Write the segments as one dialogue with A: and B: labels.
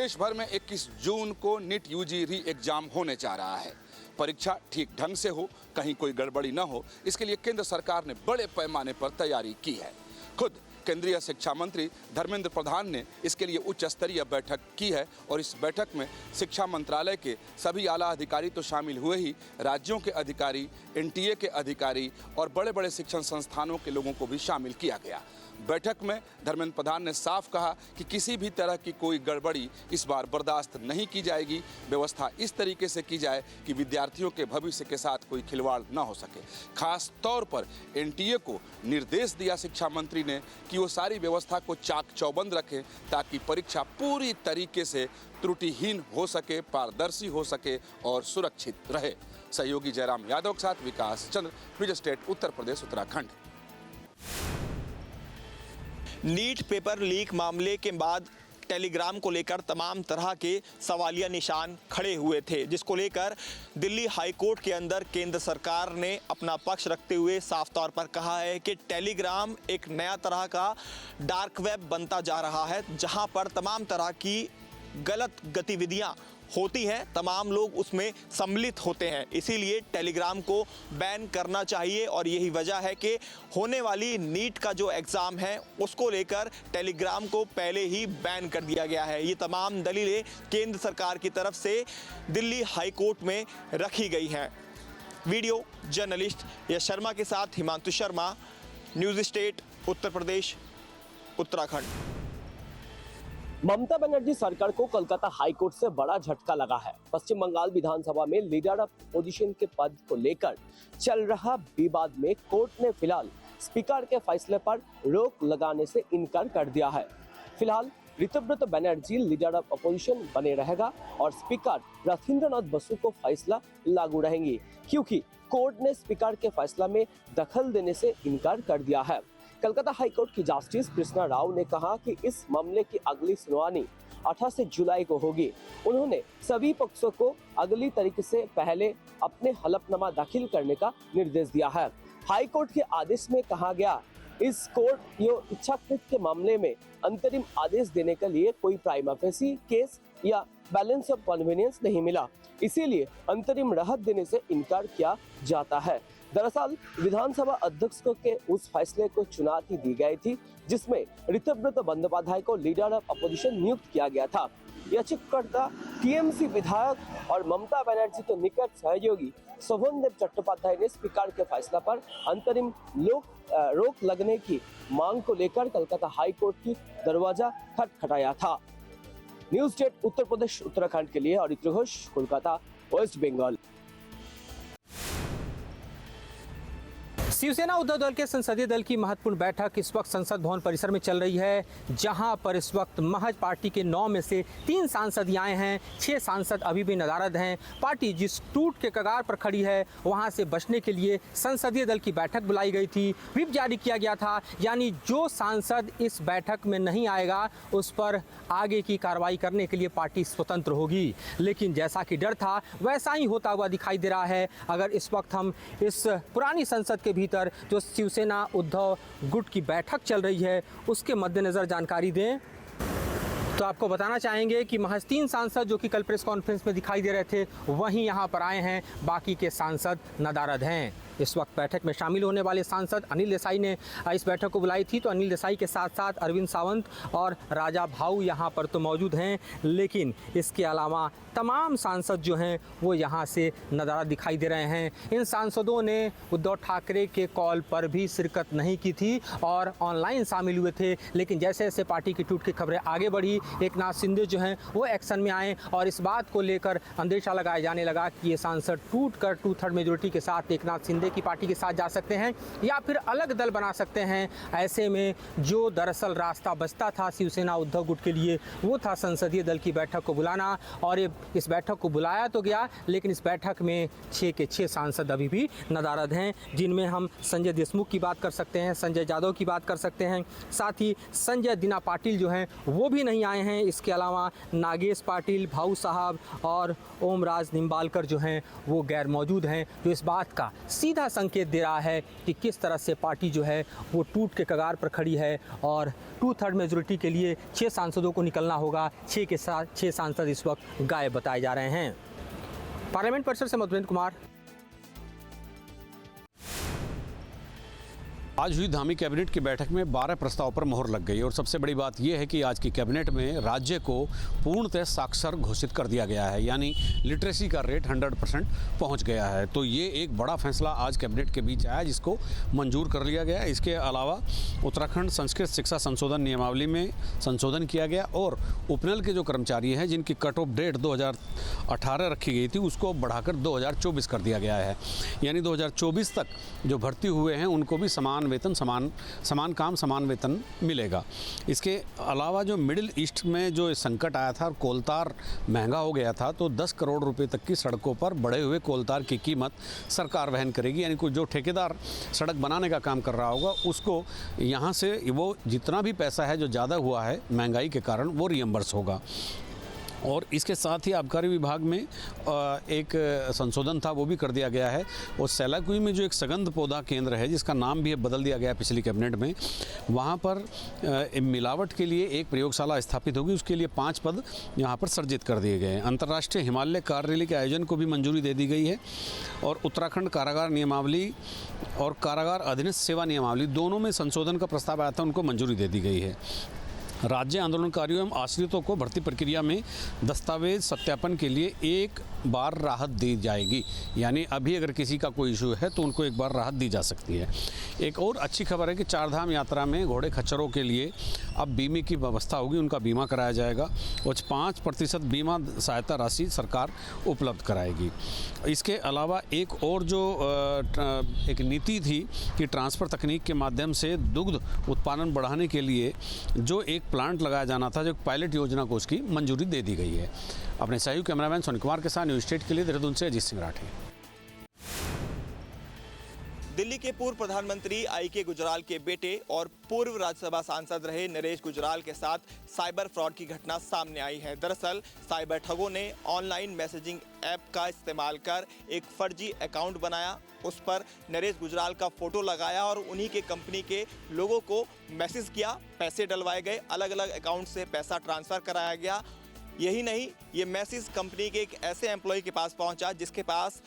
A: देश भर में 21 जून को नीट यूजी री एग्जाम होने जा रहा है। परीक्षा ठीक ढंग से हो, कहीं कोई गड़बड़ी न हो, इसके लिए केंद्र सरकार ने बड़े पैमाने पर तैयारी की है। खुद केंद्रीय शिक्षा मंत्री धर्मेंद्र प्रधान ने इसके लिए उच्च स्तरीय बैठक की है और इस बैठक में शिक्षा मंत्रालय के सभी आला अधिकारी तो शामिल हुए ही, राज्यों के अधिकारी, एनटीए के अधिकारी और बड़े बड़े शिक्षण संस्थानों के लोगों को भी शामिल किया गया। बैठक में धर्मेंद्र प्रधान ने साफ कहा कि किसी भी तरह की कोई गड़बड़ी इस बार बर्दाश्त नहीं की जाएगी। व्यवस्था इस तरीके से की जाए कि विद्यार्थियों के भविष्य के साथ कोई खिलवाड़ न हो सके। खास तौर पर एनटीए को निर्देश दिया शिक्षा मंत्री ने कि वो सारी व्यवस्था को चाक चौबंद रखें ताकि परीक्षा पूरी तरीके से त्रुटिहीन हो सके, पारदर्शी हो सके और सुरक्षित रहे। सहयोगी जयराम यादव के साथ विकास चंद्र, विजय state, Uttar Pradesh, Uttarakhand.
B: NEET paper leak मामले के बाद टेलीग्राम को लेकर तमाम तरह के सवालिया निशान खड़े हुए थे, जिसको लेकर दिल्ली हाई कोर्ट के अंदर केंद्र सरकार ने अपना पक्ष रखते हुए साफ तौर पर कहा है कि टेलीग्राम एक नया तरह का डार्क वेब बनता जा रहा है, जहां पर तमाम तरह की गलत गतिविधियां होती हैं, तमाम लोग उसमें सम्मिलित होते हैं। इसीलिए टेलीग्राम को बैन करना चाहिए और यही वजह है कि होने वाली नीट का जो एग्ज़ाम है उसको लेकर टेलीग्राम को पहले ही बैन कर दिया गया है। ये तमाम दलीलें केंद्र सरकार की तरफ से दिल्ली हाई कोर्ट में रखी गई हैं। वीडियो जर्नलिस्ट यश शर्मा के साथ हिमांशु शर्मा, न्यूज़ स्टेट, उत्तर प्रदेश, उत्तराखंड।
C: ममता बनर्जी सरकार को कोलकाता हाई कोर्ट से बड़ा झटका लगा है। पश्चिम बंगाल विधानसभा में लीडर ऑफ अपोजिशन के पद को लेकर चल रहा विवाद में कोर्ट ने फिलहाल स्पीकर के फैसले पर रोक लगाने से इनकार कर दिया है। फिलहाल Ritabrata Banerjee leader of opposition बने रहेगा और स्पीकर रथिंद्रनाथ बसु को फैसला लागू रहेंगी, क्योंकि कोर्ट ने स्पीकर के फैसला में दखल देने से इनकार कर दिया है। कलकत्ता हाईकोर्ट की जस्टिस कृष्णा राव ने कहा कि इस मामले की अगली सुनवाई 28 जुलाई को होगी। उन्होंने सभी पक्षों को अगली तारीख से पहले अपने हलफनामा दाखिल करने का निर्देश दिया है। हाईकोर्ट के आदेश में कहा गया, इस कोर्ट यो इच्छाकृत के मामले में अंतरिम आदेश देने के लिए कोई प्राइमा फेसी केस या बैलेंस ऑफ कन्वीनियंस नहीं मिला, इसीलिए अंतरिम राहत देने से इनकार किया जाता है। दरअसल विधानसभा अध्यक्ष के उस फैसले को चुनौती दी गई थी जिसमें ऋतुव्रत बंदोपाध्याय को लीडर ऑफ अपोजिशन नियुक्त किया गया था। याचिकाकर्ता टीएमसी विधायक और ममता बनर्जी के निकट सहयोगी शोभनदेव चट्टोपाध्याय ने स्पीकर के फैसला पर अंतरिम रोक लगने की मांग को लेकर कलकत्ता हाई कोर्ट की दरवाजा खटखटाया था। न्यूज़ स्टेट, उत्तर प्रदेश, उत्तराखंड के लिए अरित्र घोष, कोलकाता, वेस्ट बंगाल।
D: शिवसेना उद्धव दल के संसदीय दल की महत्वपूर्ण बैठक इस वक्त संसद भवन परिसर में चल रही है, जहां पर इस वक्त महज पार्टी के 9 में से 3 सांसद ही आए हैं, 6 सांसद अभी भी नदारद हैं। पार्टी जिस टूट के कगार पर खड़ी है वहां से बचने के लिए संसदीय दल की बैठक बुलाई गई थी, व्हिप जारी किया गया था, यानी जो सांसद इस बैठक में नहीं आएगा उस पर आगे की कार्रवाई करने के लिए पार्टी स्वतंत्र होगी। लेकिन जैसा कि डर था वैसा ही होता हुआ दिखाई दे रहा है। अगर इस वक्त हम इस पुरानी संसद के भीतर जो शिवसेना उद्धव गुट की बैठक चल रही है उसके मद्देनजर जानकारी दें तो आपको बताना चाहेंगे कि महज 3 सांसद जो कि कल प्रेस कॉन्फ्रेंस में दिखाई दे रहे थे वहीं यहां पर आए हैं, बाकी के सांसद नदारद हैं। इस वक्त बैठक में शामिल होने वाले सांसद अनिल देसाई ने इस बैठक को बुलाई थी, तो अनिल देसाई के साथ साथ अरविंद सावंत और राजा भाऊ यहाँ पर तो मौजूद हैं, लेकिन इसके अलावा तमाम सांसद जो हैं वो यहाँ से नदारद दिखाई दे रहे हैं। इन सांसदों ने उद्धव ठाकरे के कॉल पर भी शिरकत नहीं की थी और ऑनलाइन शामिल हुए थे, लेकिन जैसे जैसे पार्टी की टूट की खबरें आगे बढ़ी, एकनाथ शिंदे जो हैं वो एक्शन में आए और इस बात को लेकर अंदेशा लगाया जाने लगा कि ये सांसद टूट कर 2/3 मेजोरिटी के साथ एकनाथ शिंदे की पार्टी के साथ जा सकते हैं या फिर अलग दल बना सकते हैं। ऐसे में जो दरअसल रास्ता बचता था शिवसेना उद्धव गुट के लिए वो था संसदीय दल की बैठक को बुलाना, और इस बैठक को बुलाया तो गया, लेकिन इस बैठक में 6 के 6 सांसद अभी भी नदारद हैं, जिनमें हम संजय देशमुख की बात कर सकते हैं, संजय यादव की बात कर सकते हैं, साथ ही संजय दिना पाटिल जो हैं वो भी नहीं आए हैं। इसके अलावा नागेश पाटिल, भाऊ साहब और ओम राज निम्बालकर जो हैं वो गैर मौजूद हैं, जो इस बात का सीधा संकेत दे रहा है कि किस तरह से पार्टी जो है वो टूट के कगार पर खड़ी है और 2/3 मेजोरिटी के लिए 6 सांसदों को निकलना होगा। 6 के साथ 6 सांसद इस वक्त गायब बताए जा रहे हैं। पार्लियामेंट परिसर से मधुरेंद्र कुमार।
E: आज हुई धामी कैबिनेट की बैठक में 12 प्रस्ताव पर मोहर लग गई और सबसे बड़ी बात यह है कि आज की कैबिनेट में राज्य को पूर्णतः साक्षर घोषित कर दिया गया है, यानी लिटरेसी का रेट 100% पहुंच गया है। तो ये एक बड़ा फैसला आज कैबिनेट के बीच आया जिसको मंजूर कर लिया गया। इसके अलावा उत्तराखंड संस्कृत शिक्षा संशोधन नियमावली में संशोधन किया गया और उपनल के जो कर्मचारी हैं जिनकी कट ऑफ डेट 2018 रखी गई थी उसको बढ़ाकर 2024 कर दिया गया है, यानी 2024 तक जो भर्ती हुए हैं उनको भी समान वेतन समान काम समान वेतन मिलेगा। इसके अलावा जो मिडिल ईस्ट में जो संकट आया था और कोलतार महंगा हो गया था, तो 10 करोड़ रुपए तक की सड़कों पर बढ़े हुए कोलतार की कीमत सरकार वहन करेगी, यानी कोई जो ठेकेदार सड़क बनाने का काम कर रहा होगा उसको यहाँ से वो जितना भी पैसा है जो ज़्यादा हुआ है महंगाई के कारण वो रियम्बर्स होगा। और इसके साथ ही आबकारी विभाग में एक संशोधन था वो भी कर दिया गया है और सैलाकुई में जो एक सगंध पौधा केंद्र है जिसका नाम भी बदल दिया गया पिछली कैबिनेट में, वहाँ पर मिलावट के लिए एक प्रयोगशाला स्थापित होगी। उसके लिए 5 पद यहाँ पर सृजित कर दिए गए हैं। अंतर्राष्ट्रीय हिमालय कार रैली के आयोजन को भी मंजूरी दे दी गई है और उत्तराखंड कारागार नियमावली और कारागार अधीनस्थ सेवा नियमावली दोनों में संशोधन का प्रस्ताव आया था, उनको मंजूरी दे दी गई है। राज्य आंदोलनकारियों एवं आश्रितों को भर्ती प्रक्रिया में दस्तावेज सत्यापन के लिए एक बार राहत दी जाएगी, यानी अभी अगर किसी का कोई इशू है तो उनको एक बार राहत दी जा सकती है। एक और अच्छी खबर है कि 4 धाम यात्रा में घोड़े खच्चरों के लिए अब बीमे की व्यवस्था होगी, उनका बीमा कराया जाएगा और 5% बीमा सहायता राशि सरकार उपलब्ध कराएगी। इसके अलावा एक और जो एक नीति थी कि ट्रांसफ़र तकनीक के माध्यम से दुग्ध उत्पादन बढ़ाने के लिए जो एक प्लांट लगाया जाना था, जो पायलट योजना को उसकी मंजूरी दे दी गई है। अपने सहयोगी कैमरामैन सोनी कुमार के साथ न्यूज़ स्टेट के लिए देहरादून से अजीत सिंह राठी।
B: दिल्ली के पूर्व प्रधानमंत्री आई.के. गुजराल के बेटे और पूर्व राज्यसभा सांसद रहे नरेश गुजराल के साथ साइबर फ्रॉड की घटना सामने आई है। दरअसल साइबर ठगों ने ऑनलाइन मैसेजिंग ऐप का इस्तेमाल कर एक फर्जी अकाउंट बनाया, उस पर नरेश गुजराल का फोटो लगाया और उन्हीं के कंपनी के लोगों को मैसेज किया, पैसे डलवाए गए, अलग अलग अकाउंट से पैसा ट्रांसफ़र कराया गया। यही नहीं, ये मैसेज कंपनी के एक ऐसे एम्प्लॉय के पास पहुंचा जिसके पास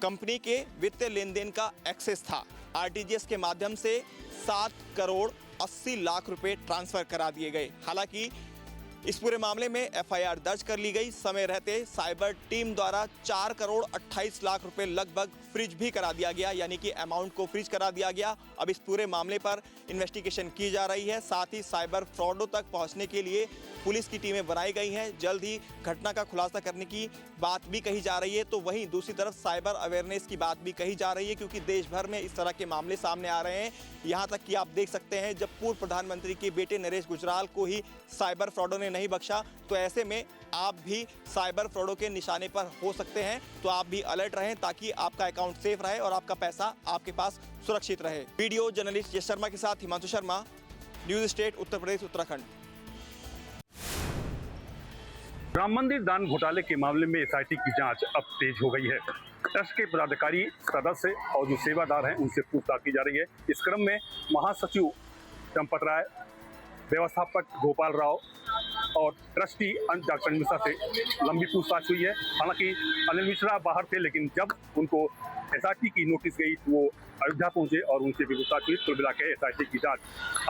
B: कंपनी के वित्तीय लेन देन का एक्सेस था। आरटीजीएस के माध्यम से 7 करोड़ 80 लाख रुपए ट्रांसफर करा दिए गए। हालांकि इस पूरे मामले में एफआईआर दर्ज कर ली गई। समय रहते साइबर टीम द्वारा 4 करोड़ 28 लाख रुपए लगभग फ्रीज भी करा दिया गया, यानी कि अमाउंट को फ्रीज करा दिया गया। अब इस पूरे मामले पर इन्वेस्टिगेशन की जा रही है। साथ ही साइबर फ्रॉडों तक पहुंचने के लिए पुलिस की टीमें बनाई गई हैं। जल्द ही घटना का खुलासा करने की बात भी कही जा रही है। तो वहीं दूसरी तरफ साइबर अवेयरनेस की बात भी कही जा रही है, क्योंकि देश भर में इस तरह के मामले सामने आ रहे हैं। यहाँ तक कि आप देख सकते हैं, जब पूर्व प्रधानमंत्री के बेटे नरेश गुजराल को ही साइबर फ्रॉडों ने नहीं बख्शा, तो ऐसे में आप भी साइबर फ्रॉडों के निशाने पर हो सकते हैं। तो आप भी अलर्ट रहें ताकि आपका अकाउंट सेफ रहे और आपका पैसा आपके पास सुरक्षित रहे। वीडियो जर्नलिस्ट यश शर्मा के साथ हिमांशु शर्मा, न्यूज़ स्टेट, उत्तर प्रदेश, उत्तराखंड।
F: राम मंदिर दान घोटाले के मामले में एसआईटी की जांच अब तेज हो गई है। ट्रस्ट के पदाधिकारी, सदस्य और जो सेवादार हैं उनसे पूछताछ की जा रही है। इस क्रम में महासचिव चंपत राय, व्यवस्थापक गोपाल राव और ट्रस्टी डॉक्टर मिश्रा से लंबी पूछताछ हुई है। हालांकि अनिल मिश्रा बाहर थे, लेकिन जब उनको एसआईटी की नोटिस गई तो वो अयोध्या पहुंचे और उनसे भी पूछताछ हुई। कुल मिला के एसआईटी की जांच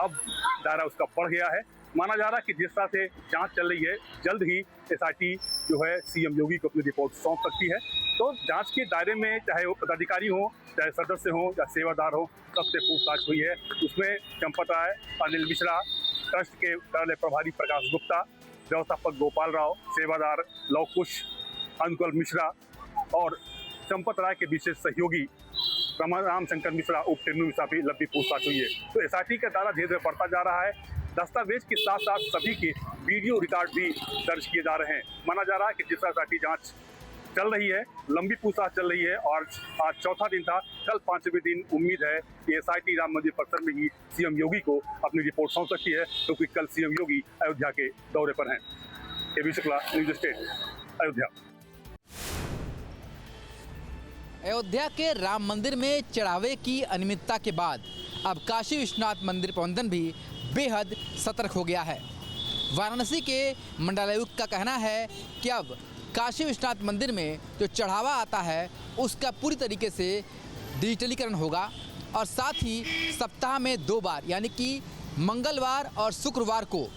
F: अब दायरा उसका बढ़ गया है। माना जा रहा है कि जिस तरह से जांच चल रही है, जल्द ही एसआईटी जो है सीएम योगी को अपनी रिपोर्ट सौंप सकती है। तो जांच के दायरे में चाहे वो पदाधिकारी हो, चाहे सदस्य हो या सेवादार हो, सबसे पूछताछ हुई है। उसमें चंपत राय, अनिल मिश्रा, ट्रस्ट के कार्यालय प्रभारी प्रकाश गुप्ता, व्यवस्थापक गोपाल राव, सेवादार लव कुश, अंकुल मिश्रा और चंपत राय के विशेष सहयोगी राम शंकर मिश्रा उप टेन्नू मिश्रा भी लंबी पूछताछ हुई है। तो एसआईटी का दायरा धीरे धीरे बढ़ता जा रहा है। दस्तावेज के साथ साथ सभी के वीडियो रिकॉर्ड भी दर्ज किए जा रहे हैं। माना जा रहा है कि जिस तरह एसआईटी जांच चल रही है, लंबी पूछताछ चल रही है और आज चौथा दिन था, कल 5वें दिन उम्मीद है कि एसआईटी राम मंदिर परिसर में ही सीएम योगी को अपनी रिपोर्ट सौंप सकती है, क्योंकि कल सीएम योगी अयोध्या के दौरे पर हैं। केबी शुक्ला, न्यूज़ स्टेट, अयोध्या।
G: अयोध्या के राम मंदिर में चढ़ावे की अनियमितता के बाद अब काशी विश्वनाथ मंदिर प्रबंधन भी बेहद सतर्क हो गया है। वाराणसी के मंडलायुक्त का कहना है कि अब काशी विश्वनाथ मंदिर में जो चढ़ावा आता है उसका पूरी तरीके से डिजिटलीकरण होगा और साथ ही सप्ताह में 2 बार यानी कि मंगलवार और शुक्रवार को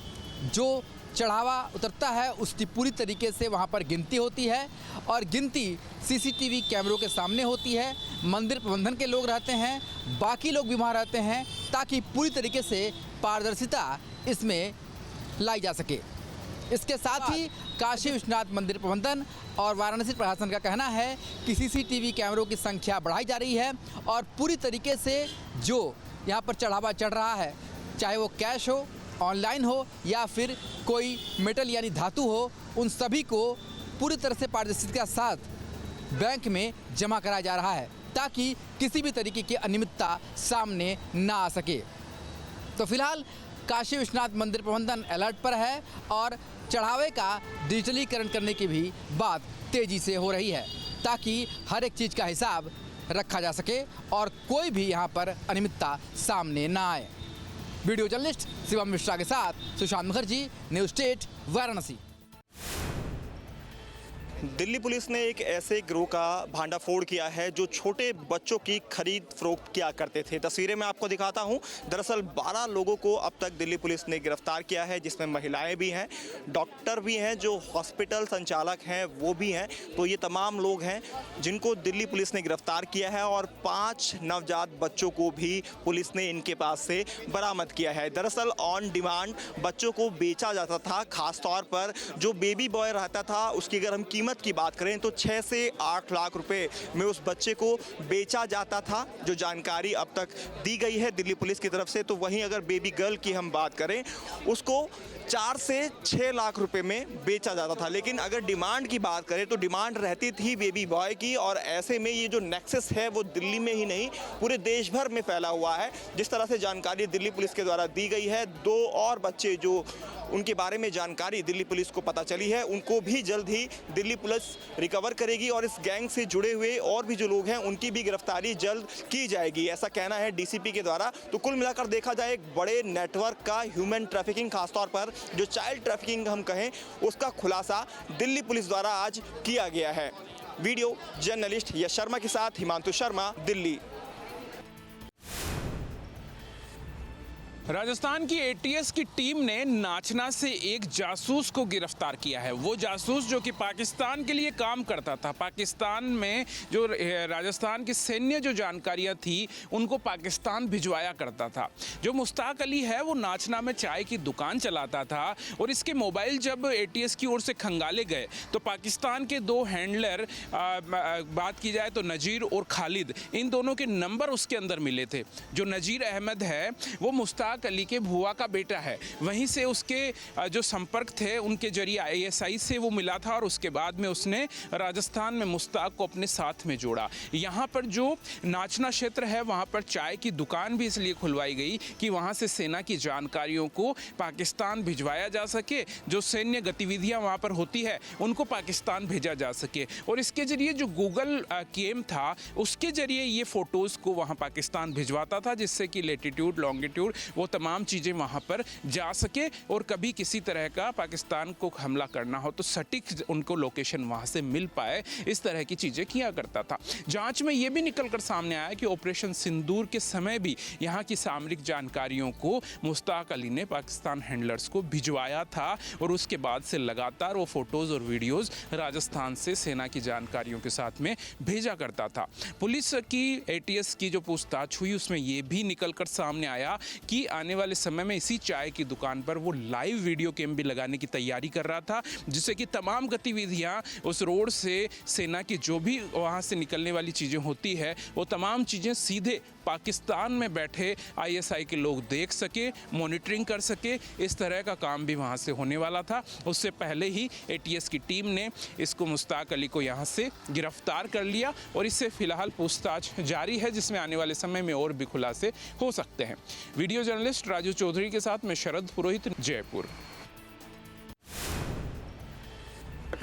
G: जो चढ़ावा उतरता है उसकी पूरी तरीके से वहाँ पर गिनती होती है और गिनती सीसीटीवी कैमरों के सामने होती है। मंदिर प्रबंधन के लोग रहते हैं, बाकी लोग भी वहाँ रहते हैं ताकि पूरी तरीके से पारदर्शिता इसमें लाई जा सके। इसके साथ ही काशी विश्वनाथ मंदिर प्रबंधन और वाराणसी प्रशासन का कहना है कि सीसीटीवी कैमरों की संख्या बढ़ाई जा रही है और पूरी तरीके से जो यहाँ पर चढ़ावा चढ़ रहा है, चाहे वो कैश हो, ऑनलाइन हो या फिर कोई मेटल यानी धातु हो, उन सभी को पूरी तरह से पारदर्शिता के साथ बैंक में जमा कराया जा रहा है ताकि किसी भी तरीके की अनियमितता सामने ना आ सके। तो फिलहाल काशी विश्वनाथ मंदिर प्रबंधन अलर्ट पर है और चढ़ावे का डिजिटलीकरण करने की भी बात तेज़ी से हो रही है ताकि हर एक चीज़ का हिसाब रखा जा सके और कोई भी यहाँ पर अनियमितता सामने ना आए। वीडियो जर्नलिस्ट शिवम मिश्रा के साथ Sushant Mukherjee, news state, Varanasi.
B: Delhi police ने एक ऐसे गिरोह का भांडाफोड़ किया है जो छोटे बच्चों की खरीद फरोख्त किया करते थे। तस्वीरें मैं आपको दिखाता हूं। दरअसल 12 लोगों को अब तक दिल्ली पुलिस ने गिरफ्तार किया है, जिसमें महिलाएं भी हैं, डॉक्टर भी हैं, जो हॉस्पिटल संचालक हैं वो भी हैं। तो ये तमाम लोग हैं जिनको दिल्ली पुलिस ने गिरफ्तार किया है और 5 नवजात बच्चों को भी पुलिस ने इनके पास से बरामद किया है। दरअसल ऑन डिमांड बच्चों को बेचा जाता था, खासतौर पर जो बेबी बॉय रहता था उसकी अगर हम कीमत की बात करें तो 6 से 8 लाख रुपए में उस बच्चे को बेचा जाता था, जो जानकारी अब तक दी गई है दिल्ली पुलिस की तरफ से। तो वहीं अगर बेबी गर्ल की हम बात करें उसको 4 से 6 लाख रुपए में बेचा जाता था। लेकिन अगर डिमांड की बात करें तो डिमांड रहती थी बेबी बॉय की, और ऐसे में ये जो नेक्सस है वो दिल्ली में ही नहीं पूरे देश भर में फैला हुआ है। जिस तरह से जानकारी दिल्ली पुलिस के द्वारा दी गई है, 2 और बच्चे जो उनके बारे में जानकारी दिल्ली पुलिस को पता चली है उनको भी जल्द ही दिल्ली पुलिस रिकवर करेगी और इस गैंग से जुड़े हुए और भी जो लोग हैं उनकी भी गिरफ्तारी जल्द की जाएगी, ऐसा कहना है डीसीपी के द्वारा। तो कुल मिलाकर देखा जाए एक बड़े नेटवर्क का ह्यूमन ट्रैफिकिंग, खासतौर पर जो चाइल्ड ट्रैफिकिंग हम कहें, उसका खुलासा दिल्ली पुलिस द्वारा आज किया गया है। वीडियो जर्नलिस्ट यश शर्मा के साथ हिमांशु शर्मा, दिल्ली।
H: राजस्थान की एटीएस की टीम ने नाचना से एक जासूस को गिरफ्तार किया है। वो जासूस जो कि पाकिस्तान के लिए काम करता था, पाकिस्तान में जो राजस्थान की सैन्य जो जानकारियां थी उनको पाकिस्तान भिजवाया करता था। जो मुश्ताक अली है वो नाचना में चाय की दुकान चलाता था और इसके मोबाइल जब एटीएस की ओर से खंगाले गए तो पाकिस्तान के 2 हैंडलर, बात की जाए तो नजीर और खालिद, इन दोनों के नंबर उसके अंदर मिले थे। जो नजीर अहमद है वो मुश्ताक अली के भुआ का बेटा है, वहीं से उसके जो संपर्क थे उनके जरिए आईएसआई से वो मिला था और उसके बाद में उसने राजस्थान में मुश्ताक को अपने साथ में जोड़ा। यहाँ पर जो नाचना क्षेत्र है वहाँ पर चाय की दुकान भी इसलिए खुलवाई गई कि वहाँ से सेना की जानकारियों को पाकिस्तान भिजवाया जा सके, जो सैन्य गतिविधियाँ वहाँ पर होती है उनको पाकिस्तान भेजा जा सके। और इसके जरिए जो गूगल केम था उसके जरिए ये फ़ोटोज़ को वहाँ पाकिस्तान भिजवाता था, जिससे कि लेटीट्यूड, लॉन्गिट्यूड, वो तमाम चीज़ें वहाँ पर जा सके और कभी किसी तरह का पाकिस्तान को हमला करना हो तो सटीक उनको लोकेशन वहाँ से मिल पाए, इस तरह की चीज़ें किया करता था। जांच में ये भी निकल कर सामने आया कि ऑपरेशन सिंदूर के समय भी यहाँ की सामरिक जानकारियों को मुश्ताक अली ने पाकिस्तान हैंडलर्स को भिजवाया था और उसके बाद से लगातार वो फोटोज़ और वीडियोज़ राजस्थान से सेना की जानकारियों के साथ में भेजा करता था। पुलिस की एटीएस की जो पूछताछ हुई उसमें ये भी निकल कर सामने आया कि आने वाले समय में इसी चाय की दुकान पर वो लाइव वीडियो कैम भी लगाने की तैयारी कर रहा था, जिससे कि तमाम गतिविधियां उस रोड से सेना की जो भी वहां से निकलने वाली चीज़ें होती है वो तमाम चीज़ें सीधे पाकिस्तान में बैठे आईएसआई के लोग देख सके, मॉनिटरिंग कर सके, इस तरह का काम भी वहाँ से होने वाला था। उससे पहले ही एटीएस की टीम ने इसको मुश्ताक अली को यहाँ से गिरफ्तार कर लिया और इससे फिलहाल पूछताछ जारी है, जिसमें आने वाले समय में और भी खुलासे हो सकते हैं। वीडियो जर्नलिस्ट राजू चौधरी के साथ मैं शरद पुरोहित, जयपुर।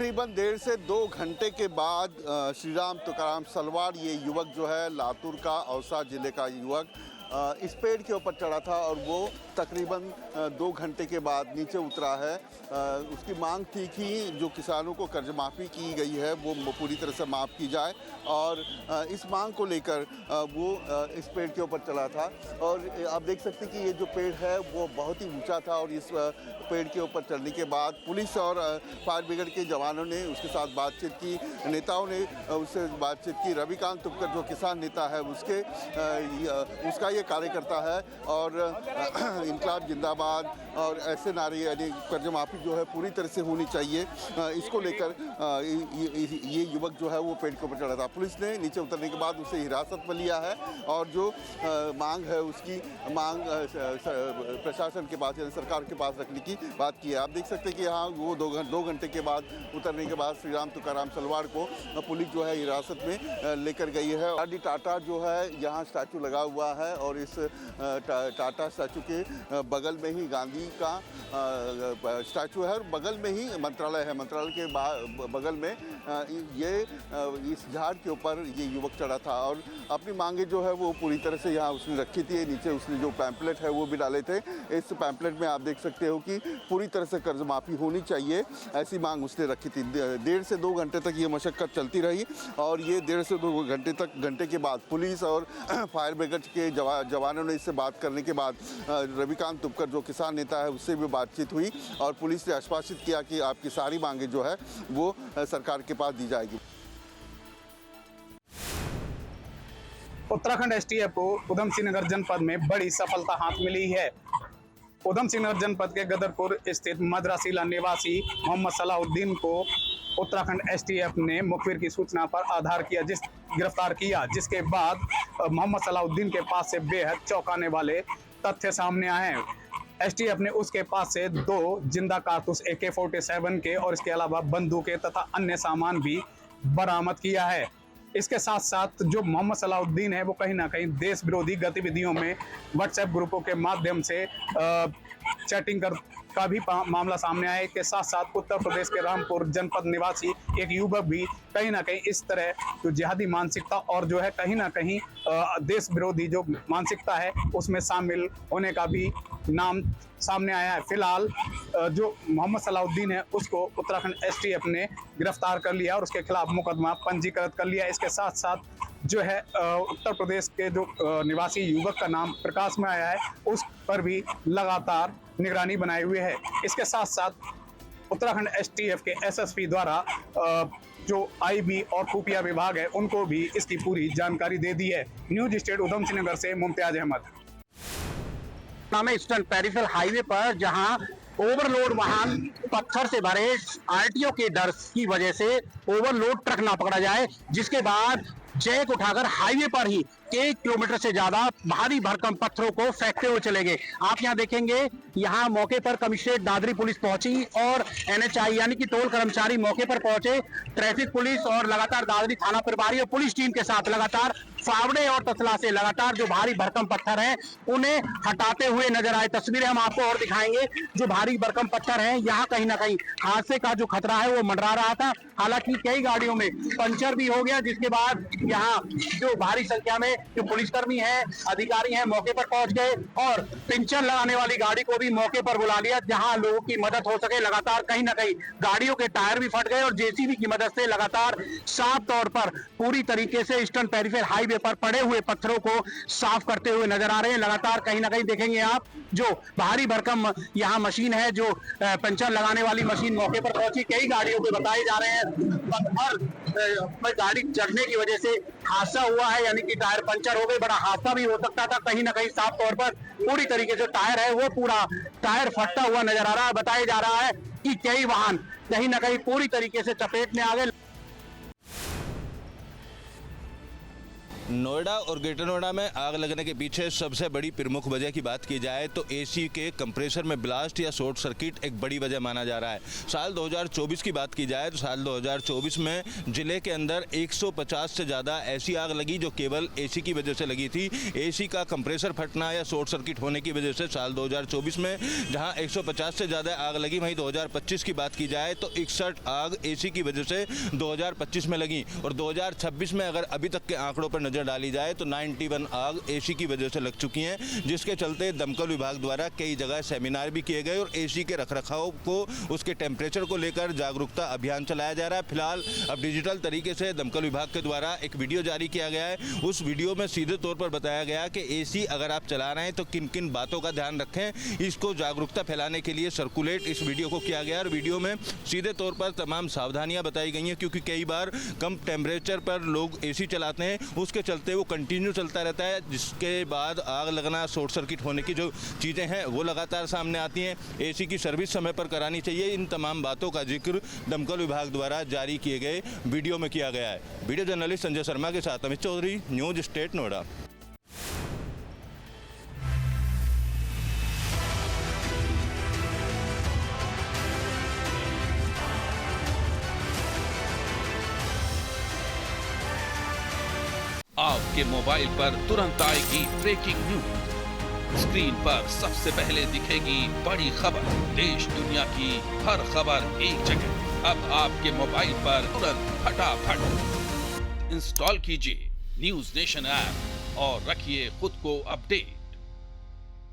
I: तकरीबन 1.5 से 2 घंटे के बाद श्री राम तुकाराम सलवाड़ ये युवक जो है लातूर का औसा जिले का युवक इस पेड़ के ऊपर चढ़ा था और वो तकरीबन 2 घंटे के बाद नीचे उतरा है। उसकी मांग थी कि जो किसानों को कर्ज माफ़ी की गई है वो पूरी तरह से माफ़ की जाए और इस मांग को लेकर वो इस पेड़ के ऊपर चढ़ा था। और आप देख सकते हैं कि ये जो पेड़ है वो बहुत ही ऊंचा था और इस पेड़ के ऊपर चढ़ने के बाद पुलिस और फायर ब्रिगेड के जवानों ने उसके साथ बातचीत की, नेताओं ने उससे बातचीत की। रविकांत तुपकर जो किसान नेता है उसका ये कार्यकर्ता है और इनकलाब जिंदाबाद और ऐसे नारे यानी कर्ज माफ़ी जो है पूरी तरह से होनी चाहिए, इसको लेकर ये युवक जो है वो पेड़ के ऊपर चढ़ा था। पुलिस ने नीचे उतरने के बाद उसे हिरासत में लिया है और जो मांग है उसकी मांग प्रशासन के पास यानी सरकार के पास रखने की बात की है। आप देख सकते हैं कि यहाँ वो 2 घंटे के बाद उतरने के बाद श्री राम तुकाराम सलवाड़ को पुलिस जो है हिरासत में लेकर गई है। आर डी टाटा जो है यहाँ स्टैचू लगा हुआ है और इस टाटा स्टैचू के बगल में ही गांधी का स्टैचू है और बगल में ही मंत्रालय है। मंत्रालय के बगल में ये इस झाड़ के ऊपर ये युवक चढ़ा था और अपनी मांगे जो है वो पूरी तरह से यहाँ उसने रखी थी। नीचे उसने जो पैम्पलेट है वो भी डाले थे। इस पैम्पलेट में आप देख सकते हो कि पूरी तरह से कर्ज माफ़ी होनी चाहिए, ऐसी मांग उसने रखी थी। 1.5 से 2 घंटे तक ये मशक्क़त चलती रही और ये 1.5 से 2 घंटे के बाद पुलिस और फायर ब्रिगेड के जवानों ने इससे बात करने के बाद रविकांत तुपकर जो किसान नेता है उससे भी बातचीत हुई और पुलिस ने आश्वासित किया कि आपकी सारी मांगे जो है वो सरकार के पास दी जाएगी।
J: उत्तराखंड एसटीएफ को उधम सिंह नगर जनपद में बड़ी सफलता हाथ मिली है। उधम सिंह नगर जनपद के गदरपुर स्थित मद्रासीला निवासी मोहम्मद सलाउद्दीन को उत्तराखंड एसटीएफ ने मुखबिर की सूचना पर आधार गिरफ्तार किया, जिसके बाद मोहम्मद सलाउद्दीन के पास से बेहद चौंकाने वाले तथ्य सामने आए हैं। एसटीएफ ने उसके पास से 2 जिंदा कारतूस AK-47 के और इसके अलावा बंदूकें तथा अन्य सामान भी बरामद किया है। इसके साथ साथ जो मोहम्मद सलाउद्दीन है वो कहीं ना कहीं देश विरोधी गतिविधियों में व्हाट्सएप ग्रुपों के माध्यम से चैटिंग का भी मामला सामने आया। के साथ साथ उत्तर प्रदेश के रामपुर जनपद निवासी एक युवक भी कहीं ना कहीं इस तरह जो जिहादी मानसिकता और जो है कहीं ना कहीं देश विरोधी जो मानसिकता है उसमें शामिल होने का भी नाम सामने आया है। फिलहाल जो मोहम्मद सलाउद्दीन है उसको उत्तराखंड एसटीएफ ने गिरफ्तार कर लिया और उसके खिलाफ मुकदमा पंजीकृत कर लिया। इसके साथ साथ जो है उत्तर प्रदेश के जो निवासी युवक का नाम प्रकाश में आया है उस पर भी लगातार निगरानी बनाए हुए है। इसके साथ साथ उत्तराखंड एसटीएफ के एसएसपी द्वारा जो आईबी और खुफिया विभाग है उनको भी इसकी पूरी जानकारी दे दी है। न्यूज स्टेट उधम सिंह नगर से Mumtaz Ahmad.
K: Eastern peripheral highway पर जहां ओवरलोड वाहन पत्थर से भरे आरटीओ के डर की वजह से ओवरलोड ट्रक ना पकड़ा जाए, जिसके बाद जैक उठाकर हाईवे पर ही 1 किलोमीटर से ज्यादा भारी भरकम पत्थरों को फेंकते हुए चले गए। आप यहां देखेंगे, यहां मौके पर कमिश्नरेट दादरी पुलिस पहुंची और एनएचआई यानी कि टोल कर्मचारी मौके पर पहुंचे। ट्रैफिक पुलिस और लगातार दादरी थाना प्रभारी और पुलिस टीम के साथ लगातार फावड़े और तसला से लगातार जो भारी भरकम पत्थर हैं उन्हें हटाते हुए नजर आए। तस्वीरें हम आपको और दिखाएंगे। जो भारी भरकम पत्थर हैं, यहाँ कहीं ना कहीं हादसे का जो खतरा है वो मंडरा रहा था। हालांकि कई गाड़ियों में पंचर भी हो गया, जिसके बाद यहाँ जो भारी संख्या में जो पुलिसकर्मी हैं, अधिकारी हैं, मौके पर पहुंच गए और पंचर लगाने वाली गाड़ी को भी मौके पर बुला लिया, जहां लोगों की मदद हो सके। लगातार कहीं ना कहीं गाड़ियों के टायर भी फट गए और जेसीबी की मदद से लगातार साफ तौर पर पूरी तरीके से ईस्टर्न पेरिफेरल हाईवे पर पड़े हुए पत्थरों को साफ करते हुए नजर आ रहे हैं। लगातार कहीं ना कहीं देखेंगे आप जो भारी भरकम यहाँ मशीन है, जो पंचर लगाने वाली मशीन मौके पर पहुंची। कई गाड़ियों के बताए जा रहे हैं पत्थर गाड़ी चढ़ने की वजह से हादसा हुआ है, यानी कि टायर पंचर हो गए। बड़ा हादसा भी हो सकता था। कहीं ना कहीं साफ तौर पर पूरी तरीके से टायर है वो पूरा टायर फटता हुआ नजर आ रहा है। बताया जा रहा है कि कई वाहन कहीं ना कहीं पूरी तरीके से चपेट में आ गए।
L: नोएडा और ग्रेटर नोएडा में आग लगने के पीछे सबसे बड़ी प्रमुख वजह की बात की जाए तो एसी के कंप्रेसर में ब्लास्ट या शॉर्ट सर्किट एक बड़ी वजह माना जा रहा है। साल 2024 की बात की जाए तो साल 2024 में जिले के अंदर 150 से ज़्यादा ऐसी आग लगी जो केवल एसी की वजह से लगी थी। एसी का कंप्रेसर फटना या शॉर्ट सर्किट होने की वजह से साल 2024 में जहां 150 से ज़्यादा आग लगी, वहीं 2025 की बात की जाए तो 61 आग एसी की वजह से 2025 में लगी और 2026 में अगर अभी तक के आंकड़ों पर नजर डाली जाए तो 91 आग एसी की वजह से लग चुकी हैं, जिसके चलते दमकल विभाग द्वारा कई जगह सेमिनार भी किए गए और एसी के रखरखाव को, उसके टेम्परेचर को लेकर जागरूकता अभियान चलाया जा रहा है। फिलहाल अब डिजिटल तरीके से दमकल विभाग के द्वारा एक वीडियो जारी किया गया है। उस वीडियो में सीधे तौर पर बताया गया कि एसी अगर आप चला रहे हैं तो किन किन बातों का ध्यान रखें। इसको जागरूकता फैलाने के लिए सर्कुलेट इस वीडियो को किया गया और वीडियो में सीधे तौर पर तमाम सावधानियां बताई गई हैं, क्योंकि कई बार कम टेम्परेचर पर लोग एसी चलाते हैं, उसके चलते वो कंटिन्यू चलता रहता है, जिसके बाद आग लगना, शॉर्ट सर्किट होने की जो चीज़ें हैं वो लगातार सामने आती हैं। एसी की सर्विस समय पर करानी चाहिए। इन तमाम बातों का जिक्र दमकल विभाग द्वारा जारी किए गए वीडियो में किया गया है। वीडियो जर्नलिस्ट संजय शर्मा के साथ अमित चौधरी, न्यूज स्टेट नोएडा।
M: आपके मोबाइल पर तुरंत आएगी ब्रेकिंग न्यूज। स्क्रीन पर सबसे पहले दिखेगी बड़ी खबर, देश दुनिया की हर खबर एक जगह। अब आपके मोबाइल पर तुरंत फटाफट इंस्टॉल कीजिए न्यूज नेशन ऐप और रखिए खुद को अपडेट।